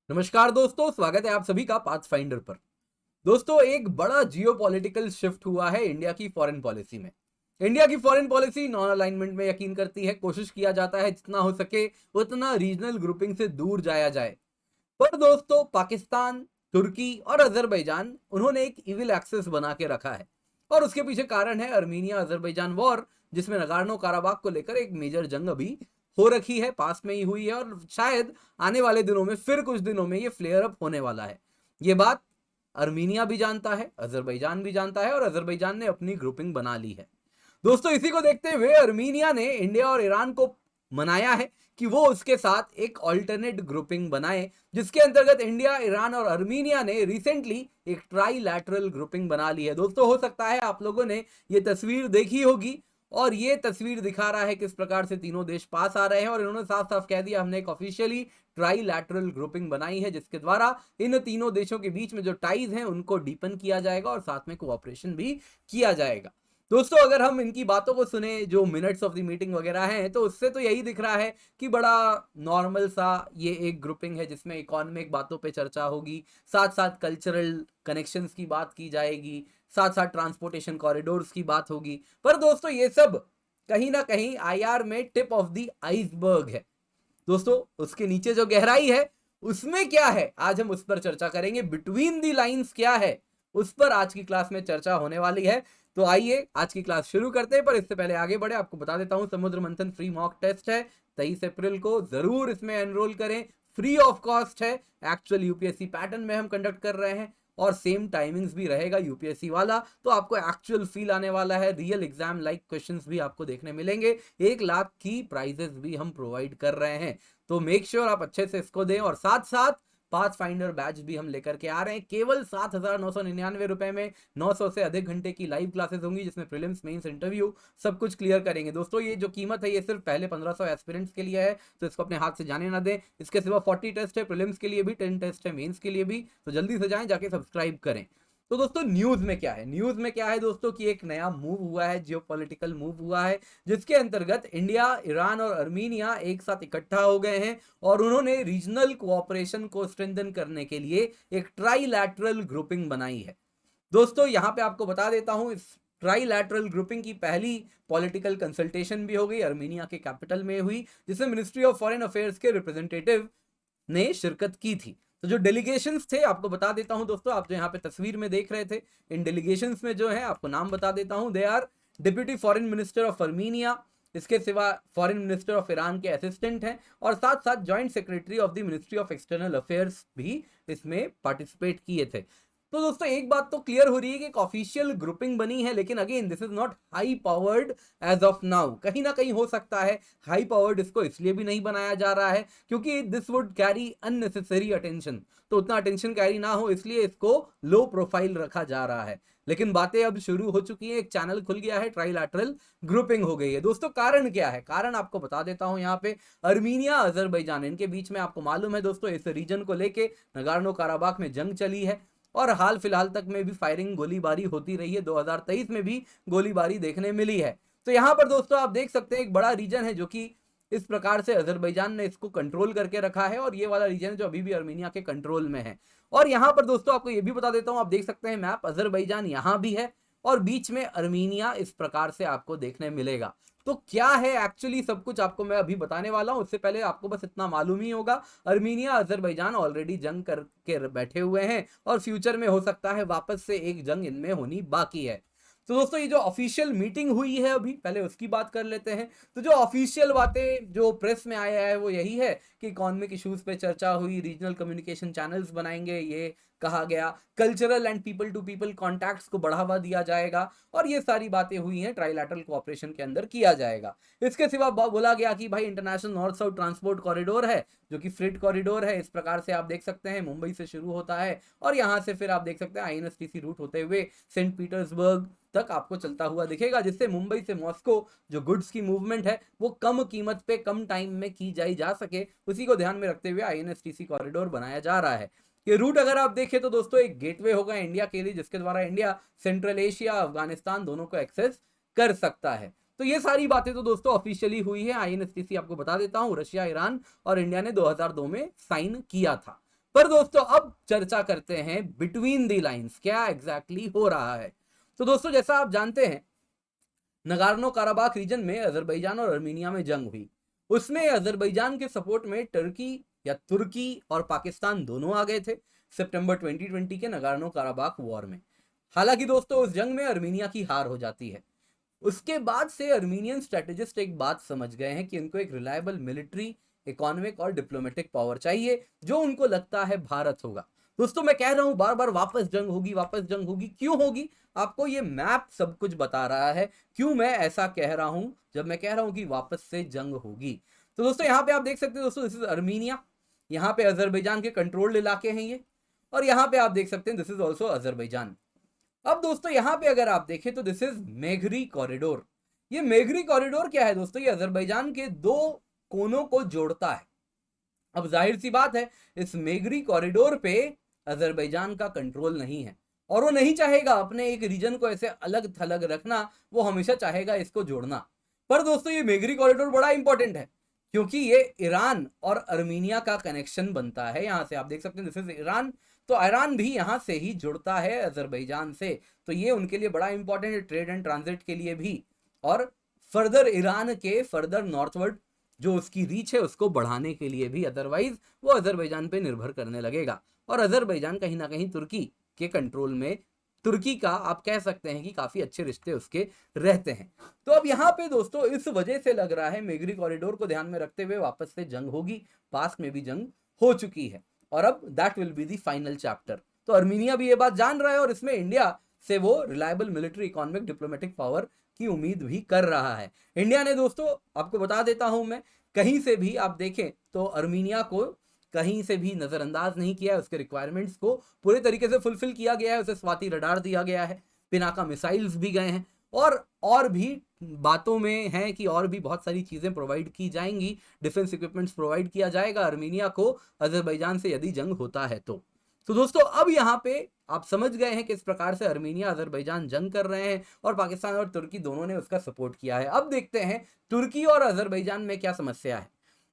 नमस्कार दोस्तों, स्वागत है आप सभी का पाथफाइंडर पर। दोस्तों, एक बड़ा जियोपॉलिटिकल शिफ्ट हुआ है इंडिया की फॉरेन पॉलिसी में। इंडिया की फॉरेन पॉलिसी नॉन अलाइनमेंट में यकीन करती है। कोशिश किया जाता है जितना हो सके उतना रीजनल ग्रुपिंग से दूर जाया जाए। पर दोस्तों, पाकिस्तान, तुर्की और अजरबैजान उन्होंने एक इविल एक्सेस बना के रखा है। और उसके पीछे कारण है अर्मीनिया अजरबैजान वॉर, जिसमें नगार्नो काराबाग को लेकर एक मेजर जंग अभी हो रखी है, पास में ही हुई है और शायद आने वाले दिनों में फिर कुछ दिनों में ये फ्लेयर अप होने वाला है। ये बात अर्मीनिया भी जानता है, अजरबैजान भी जानता है और अजरबैजान ने अपनी ग्रुपिंग बना ली है। दोस्तों, इसी को देखते हुए अर्मीनिया ने इंडिया और ईरान को मनाया है कि वो उसके साथ एक ऑल्टरनेट ग्रुपिंग बनाए, जिसके अंतर्गत इंडिया, ईरान और अर्मीनिया ने रिसेंटली एक ट्राईलैटरल ग्रुपिंग बना ली है। दोस्तों, हो सकता है आप लोगों ने ये तस्वीर देखी होगी और ये तस्वीर दिखा रहा है किस प्रकार से तीनों देश पास आ रहे हैं और इन्होंने साफ साफ कह दिया हमने एक ऑफिशियली ट्राईलैटरल ग्रुपिंग बनाई है, जिसके द्वारा इन तीनों देशों के बीच में जो टाइज हैं उनको डीपन किया जाएगा और साथ में कोऑपरेशन भी किया जाएगा। दोस्तों, अगर हम इनकी बातों को सुने, जो मिनट्स ऑफ द मीटिंग वगैरह हैं, तो उससे तो यही दिख रहा है कि बड़ा नॉर्मल सा ये एक ग्रुपिंग है जिसमें इकोनॉमिक बातों पे चर्चा होगी, साथ साथ कल्चरल कनेक्शंस की बात की जाएगी, साथ साथ ट्रांसपोर्टेशन कॉरिडोर्स की बात होगी। पर दोस्तों, ये सब कहीं ना कहीं आईआर में टिप ऑफ द आइसबर्ग है। दोस्तों, उसके नीचे जो गहराई है उसमें क्या है, आज हम उस पर चर्चा करेंगे। बिटवीन दी लाइंस क्या है, उस पर आज की क्लास में चर्चा होने वाली है। तो आइए आज की क्लास शुरू करते हैं। पर इससे पहले आगे बढ़े, आपको बता देता हूं समुद्र मंथन फ्री मॉक टेस्ट है 23 अप्रैल को, जरूर इसमें एनरोल करें। फ्री ऑफ कॉस्ट है, एक्चुअल यूपीएससी पैटर्न में हम कंडक्ट कर रहे हैं और सेम टाइमिंग्स भी रहेगा यूपीएससी वाला, तो आपको एक्चुअल फील आने वाला है। रियल एग्जाम लाइक क्वेश्चंस भी आपको देखने मिलेंगे। 1 लाख की प्राइजेस भी हम प्रोवाइड कर रहे हैं, तो मेक श्योर आप अच्छे से इसको दें। और साथ साथ पाथ फाइंडर बैच भी हम लेकर के आ रहे हैं केवल 7,999 रुपए में। 900 से अधिक घंटे की लाइव क्लासेस होंगी जिसमें प्रीलिम्स, मेंस, इंटरव्यू सब कुछ क्लियर करेंगे। दोस्तों, ये जो कीमत है ये सिर्फ पहले 1500 एस्पिरेंट्स के लिए है, तो इसको अपने हाथ से जाने ना दें। इसके सिवा 40 टेस्ट है, प्रीलिम्स के लिए भी 10 टेस्ट है, मेंस के लिए भी, तो जल्दी से जाएं, जाके सब्सक्राइब करें। तो दोस्तों, न्यूज में क्या है? न्यूज में क्या है दोस्तों कि एक नया मूव हुआ है, जियोपॉलिटिकल मूव हुआ है, जिसके अंतर्गत इंडिया, ईरान और अर्मीनिया एक साथ इकट्ठा हो गए हैं और उन्होंने रीजनल कोऑपरेशन को स्ट्रेंथन करने के लिए एक ट्राईलैटरल ग्रुपिंग बनाई है। दोस्तों, यहां पे आपको बता देता हूं, इस ट्राईलैटरल ग्रुपिंग की पहली पॉलिटिकल कंसल्टेशन भी हो गई, अर्मीनिया के कैपिटल में हुई, जिसमें मिनिस्ट्री ऑफ फॉरेन अफेयर्स के रिप्रेजेंटेटिव ने शिरकत की थी। तो जो डेलीगेशंस थे, आपको बता देता हूं दोस्तों, आप जो यहाँ पे तस्वीर में देख रहे थे, इन डेलीगेशंस में जो है आपको नाम बता देता हूं। They are deputy foreign minister of Armenia, इसके सिवा फॉरेन मिनिस्टर ऑफ ईरान के असिस्टेंट हैं और साथ साथ joint secretary of the ministry of external affairs भी इसमें पार्टिसिपेट किए थे। तो दोस्तों, एक बात तो क्लियर हो रही है कि एक ऑफिशियल ग्रुपिंग बनी है, लेकिन again this is not high powered as of now. कहीं ना कहीं हो सकता है हाई पावर्ड इसको इसलिए भी नहीं बनाया जा रहा है क्योंकि this would carry unnecessary attention, तो उतना अटेंशन कैरी ना हो इसलिए इसको लो प्रोफाइल रखा जा रहा है। लेकिन बातें अब शुरू हो चुकी हैं, एक चैनल खुल गया है, ट्राईलैटरल ग्रुपिंग हो गई है। दोस्तों, कारण क्या है? कारण आपको बता देता हूं। यहाँ पे अर्मीनिया, अजरबैजान, इनके बीच में आपको मालूम है दोस्तों, इस रीजन को लेके नगार्नो काराबाख में जंग चली है और हाल फिलहाल तक में भी फायरिंग, गोलीबारी होती रही है। 2023 में भी गोलीबारी देखने मिली है। तो यहां पर दोस्तों आप देख सकते हैं एक बड़ा रीजन है जो कि इस प्रकार से अजरबैजान ने इसको कंट्रोल करके रखा है और ये वाला रीजन है जो अभी भी अर्मीनिया के कंट्रोल में है। और यहां पर दोस्तों आपको ये भी बता देता हूं, आप देख सकते हैं मैप, अजरबैजान यहां भी है और बीच में अर्मीनिया इस प्रकार से आपको देखने मिलेगा। तो क्या है एक्चुअली, सब कुछ आपको मैं अभी बताने वाला हूं। उससे पहले आपको बस इतना मालूम ही होगा, अर्मीनिया अजरबैजान ऑलरेडी जंग करके बैठे हुए हैं और फ्यूचर में हो सकता है वापस से एक जंग इनमें होनी बाकी है। तो दोस्तों, ये जो ऑफिशियल मीटिंग हुई है अभी, पहले उसकी बात कर लेते हैं। तो जो ऑफिशियल बातें जो प्रेस में आया है वो यही है कि इकोनॉमिक इश्यूज पे चर्चा हुई, रीजनल कम्युनिकेशन चैनल्स बनाएंगे, ये कहा गया, cultural and people to people contacts को बढ़ावा दिया जाएगा और ये सारी बातें हुई हैं, ट्राईलैटरल कोऑपरेशन के अंदर किया जाएगा। इसके सिवा बोला गया कि भाई international north south transport corridor है जो कि फ्रेट कॉरिडोर है, इस प्रकार से आप देख सकते हैं मुंबई से शुरू होता है और यहाँ से फिर आप देख सकते हैं आईएनएसटीसी रूट होते हुए सेंट पीटर्सबर्ग तक आपको चलता हुआ दिखेगा, जिससे मुंबई से मॉस्को जो गुड्स की मूवमेंट है वो कम कीमत पे कम टाइम में की जा सके, उसी को ध्यान में रखते हुए आईएनएसटीसी कॉरिडोर बनाया जा रहा है। ये रूट अगर आप देखें तो दोस्तों एक गेटवे होगा इंडिया के लिए, जिसके द्वारा इंडिया सेंट्रल एशिया, अफगानिस्तान दोनों को एक्सेस कर सकता है। तो ये सारी बातें तो दोस्तों ऑफिशियली हुई है। आईएनएसटीसी आपको बता देता हूं, रशिया, ईरान और इंडिया ने 2002 में साइन किया था। पर दोस्तों अब चर्चा करते हैं बिटवीन द लाइंस क्या एग्जैक्टली हो रहा है। तो दोस्तों जैसा आप जानते हैं, नगार्नो काराबाख रीजन में अजरबैजान और अर्मीनिया में जंग हुई। उसमें अजरबैजान के सपोर्ट में टर्की या तुर्की और पाकिस्तान दोनों आ गए थे सितंबर 2020 के नगार्नो काराबाख वॉर में। हालांकि दोस्तों उस जंग में अर्मीनिया की हार हो जाती है। उसके बाद से अर्मीनियन स्ट्रेटेजिस्ट एक बात समझ गए हैं कि उनको एक रिलायबल मिलिट्री, इकोनॉमिक और डिप्लोमेटिक पावर चाहिए, जो उनको लगता है भारत होगा। दोस्तों मैं कह रहा हूं बार बार वापस जंग होगी, वापस जंग होगी, क्यों होगी? आपको ये मैप सब कुछ बता रहा है क्यों मैं ऐसा कह रहा हूं जब मैं कह रहा हूं कि वापस से जंग होगी। तो दोस्तों यहाँ पे आप देख सकते हैं दोस्तों, दिस इज अर्मीनिया, यहाँ पे अजरबैजान के कंट्रोल्ड इलाके हैं ये, और यहाँ पे आप देख सकते हैं दिस इज ऑल्सो अजरबैजान। अब दोस्तों यहाँ पे अगर आप देखें तो दिस इज मेघरी कॉरिडोर। ये मेघरी कॉरिडोर क्या है दोस्तों? ये अजरबैजान के दो कोनों को जोड़ता है। अब जाहिर सी बात है इस मेघरी कॉरिडोर पे अजरबैजान का कंट्रोल नहीं है, और वो नहीं चाहेगा अपने एक रीजन को ऐसे अलग थलग रखना, वो हमेशा चाहेगा इसको जोड़ना। पर दोस्तों ये मेघरी कॉरिडोर बड़ा इंपॉर्टेंट है क्योंकि ये ईरान और अर्मीनिया का कनेक्शन बनता है। यहां से आप देख सकते हैं दिस इज ईरान, तो ईरान भी यहां से ही जुड़ता है अजरबैजान से, तो ये उनके लिए बड़ा इंपॉर्टेंट है ट्रेड एंड ट्रांजिट के लिए भी, और फर्दर ईरान के फर्दर नॉर्थवर्ड जो उसकी रीच है उसको बढ़ाने के लिए भी। अदरवाइज वो अजरबैजान पे निर्भर करने लगेगा, और अजरबैजान कहीं ना कहीं तुर्की के कंट्रोल में, तुर्की का आप कह सकते हैं कि काफी अच्छे रिश्ते उसके रहते हैं। तो अब यहाँ पे दोस्तों इस वजह से लग रहा है मेघरी कॉरिडोर को ध्यान में रखते हुए वापस से जंग होगी। पास्ट में भी जंग हो चुकी है, और अब that will be the final chapter. तो अर्मीनिया भी ये बात जान रहा है, और इसमें इंडिया से वो reliable military, economic, diplomatic power की उम्मीद भी कर रहा है। इंडिया ने दोस्तों, आपको बता देता हूं मैं, कहीं से भी आप देखें तो अर्मीनिया को कहीं से भी नजरअंदाज नहीं किया है। उसके रिक्वायरमेंट्स को पूरे तरीके से फुलफिल किया गया है। उसे स्वाति रडार दिया गया है, पिनाका मिसाइल्स भी गए हैं, और भी बातों में है कि और भी बहुत सारी चीजें प्रोवाइड की जाएंगी, डिफेंस इक्विपमेंट्स प्रोवाइड किया जाएगा अर्मीनिया को अजरबैजान से यदि जंग होता है तो दोस्तों अब यहाँ पे आप समझ गए हैं किस प्रकार से अर्मीनिया अजरबैजान जंग कर रहे हैं, और पाकिस्तान और तुर्की दोनों ने उसका सपोर्ट किया है। अब देखते हैं तुर्की और अजरबैजान में क्या समस्या है।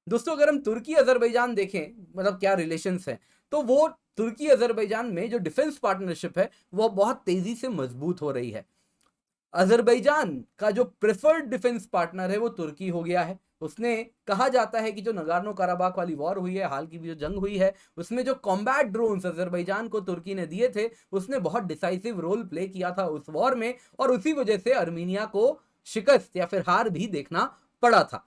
दोस्तों अगर हम तुर्की अजरबैजान देखें, मतलब क्या रिलेशंस है, तो वो तुर्की अजरबैजान में जो डिफेंस पार्टनरशिप है वो बहुत तेजी से मजबूत हो रही है। अजरबैजान का जो प्रेफर्ड डिफेंस पार्टनर है वो तुर्की हो गया है। उसने, कहा जाता है कि जो नगार्नो काराबाख वाली वॉर हुई है, हाल की भी जो जंग हुई है, उसमें जो कॉम्बैट ड्रोन्स अजरबैजान को तुर्की ने दिए थे, उसने बहुत डिसाइसिव रोल प्ले किया था उस वॉर में, और उसी वजह से अर्मीनिया को शिकस्त या फिर हार भी देखना पड़ा था।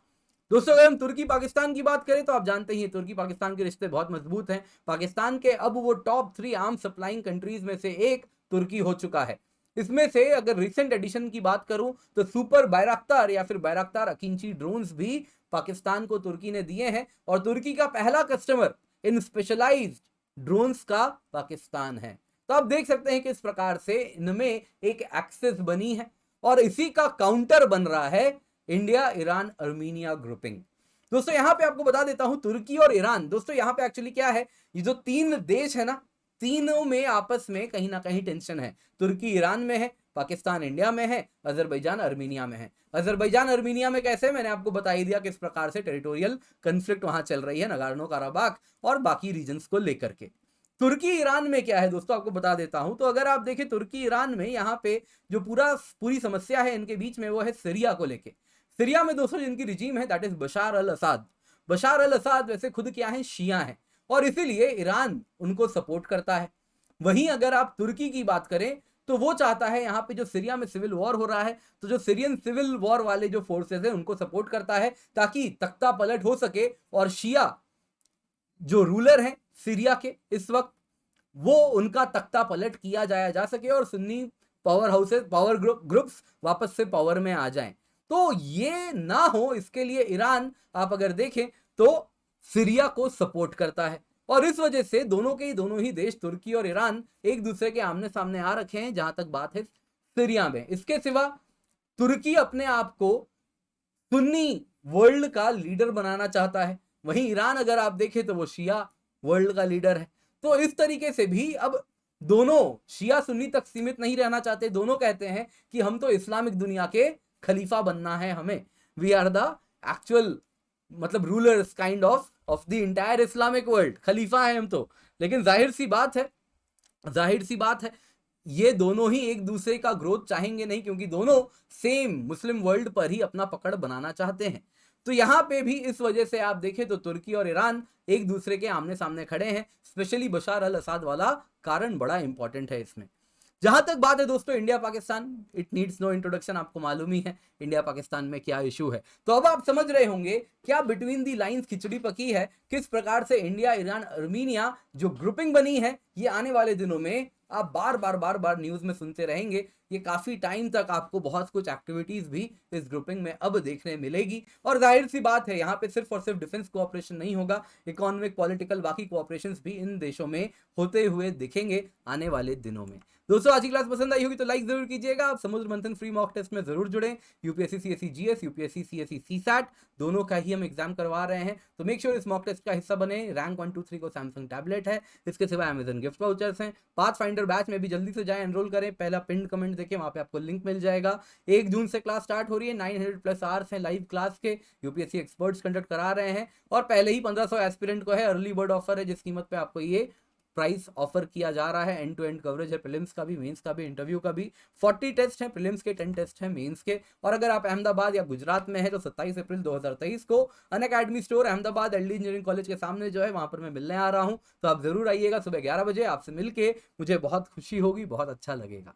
दोस्तों अगर हम तुर्की पाकिस्तान की बात करें तो आप जानते ही तुर्की पाकिस्तान के रिश्ते बहुत मजबूत हैं। पाकिस्तान के अब वो टॉप 3 आर्म सप्लाइंग कंट्रीज में से एक तुर्की हो चुका है। इसमें से अगर रिसेंट एडिशन की बात करूं तो सुपर बैरक्तार या फिर बैरक्तार अकिंची ड्रोन्स भी पाकिस्तान को तुर्की ने दिए हैं, और तुर्की का पहला कस्टमर इन स्पेशलाइज्ड ड्रोन्स का पाकिस्तान है। तो आप देख सकते हैं कि इस प्रकार से इनमें एक एक्सेस बनी है, और इसी का काउंटर बन रहा है इंडिया ईरान अर्मीनिया ग्रुपिंग। दोस्तों यहां पे आपको बता देता हूं तुर्की और ईरान, दोस्तों यहां पे एक्चुअली क्या है, ये जो 3 देश है ना, तीनों में आपस में कहीं ना कहीं टेंशन है। तुर्की ईरान में है, पाकिस्तान इंडिया में है, अजरबैजान अर्मीनिया में है। अजरबैजान अर्मीनिया में कैसे, मैंने आपको बता ही दिया किस प्रकार से टेरिटोरियल कन्फ्लिक्ट वहां चल रही है नगार्नो काराबाख और बाकी रीजन्स को लेकर के। तुर्की ईरान में क्या है दोस्तों, आपको बता देता हूं। तो अगर आप देखें तुर्की ईरान में, यहाँ पे जो पूरी समस्या है इनके बीच में वो है सीरिया को लेके। सीरिया में दोस्तों जिनकी रिजीम है दैट इज बशार अल असाद। बशार अल असाद वैसे खुद क्या है, शिया है, और इसीलिए ईरान उनको सपोर्ट करता है। वहीं अगर आप तुर्की की बात करें तो वो चाहता है यहाँ पे जो सीरिया में सिविल वॉर हो रहा है, तो जो सीरियन सिविल वॉर वाले जो फोर्सेस हैं उनको सपोर्ट करता है ताकि तख्ता पलट हो सके, और शिया जो रूलर हैं सीरिया के इस वक्त, वो उनका तख्ता पलट किया जा सके, और Sunni power houses, power groups वापस से पावर में आ जाएं। तो ये ना हो इसके लिए ईरान, आप अगर देखें तो सीरिया को सपोर्ट करता है, और इस वजह से दोनों ही देश तुर्की और ईरान एक दूसरे के आमने सामने आ रखे हैं जहां तक बात है सीरिया में। इसके सिवा तुर्की अपने आप को सुन्नी वर्ल्ड का लीडर बनाना चाहता है, वहीं ईरान अगर आप देखें तो वो शिया वर्ल्ड का लीडर है। तो इस तरीके से भी अब दोनों शिया सुन्नी तक सीमित नहीं रहना चाहते, दोनों कहते हैं कि हम तो इस्लामिक दुनिया के खलीफा बनना है हमें, वी आर द एक्चुअल मतलब rulers kind of the entire Islamic world, खलीफा है हम तो लेकिन जाहिर सी बात है ये दोनों ही एक दूसरे का ग्रोथ चाहेंगे नहीं, क्योंकि दोनों सेम मुस्लिम वर्ल्ड पर ही अपना पकड़ बनाना चाहते हैं। तो यहां पे भी इस वजह से आप देखें तो तुर्की और ईरान एक दूसरे के आमने सामने खड़े हैं। स्पेशली बशार अल असद वाला कारण बड़ा इंपॉर्टेंट है इसमें। जहां तक बात है दोस्तों India Pakistan, it needs no introduction, आपको मालूम ही है इंडिया पाकिस्तान में क्या इशू है। तो अब आप समझ रहे होंगे क्या बिटवीन दी लाइंस खिचड़ी पकी है, किस प्रकार से इंडिया ईरान अर्मीनिया जो ग्रुपिंग बनी है ये आने वाले दिनों में आप बार बार न्यूज में सुनते रहेंगे। ये काफी टाइम तक आपको बहुत कुछ एक्टिविटीज भी इस ग्रुपिंग में अब देखने मिलेगी। और जाहिर सी बात है यहाँ पे सिर्फ और सिर्फ डिफेंस कोऑपरेशन नहीं होगा, इकोनॉमिक पॉलिटिकल बाकी कोऑपरेशंस भी इन देशों में होते हुए दिखेंगे आने वाले दिनों में। दोस्तों आज की क्लास पसंद आई होगी तो लाइक जरूर कीजिएगा। आप समुद्र मंथन फ्री मॉक टेस्ट में जरूर जुड़ें। UPSC CSC GS, UPSC CSC CSAT दोनों का ही हम एग्जाम करवा रहे हैं, तो मेक श्योर इस मॉक टेस्ट का हिस्सा बने। रैंक 1 2 3 को सैमसंग टैबलेट है, इसके सिवा अमेजन गिफ्ट वाउचर्स हैं। पाथ फाइंडर बैच में भी जल्दी से जाएं, एनरोल करें, पहला पिन कमेंट देखें, वहां पे आपको लिंक मिल जाएगा। 1 जून से क्लास स्टार्ट हो रही है, 900+ आवर्स हैं लाइव क्लास के, यूपीएससी एक्सपर्ट्स कंडक्ट करा रहे हैं। और पहले ही 1500 एस्पिरेंट को है अर्ली बर्ड ऑफर है, जिस कीमत पे आपको ये प्राइस ऑफर किया जा रहा है। एंड टू एंड कवरेज है, प्रीलिम्स का भी, मेंस का भी, इंटरव्यू का भी। 40 टेस्ट हैं प्रीलिम्स के, 10 टेस्ट हैं मेंस के। और अगर आप अहमदाबाद या गुजरात में है तो 27 अप्रैल 2023 को Unacademy store Ahmedabad LD engineering college के सामने जो है वहां पर मैं मिलने आ रहा हूं। तो आप जरूर आइएगा सुबह 11 बजे, आपसे मिलके मुझे बहुत खुशी होगी, बहुत अच्छा लगेगा।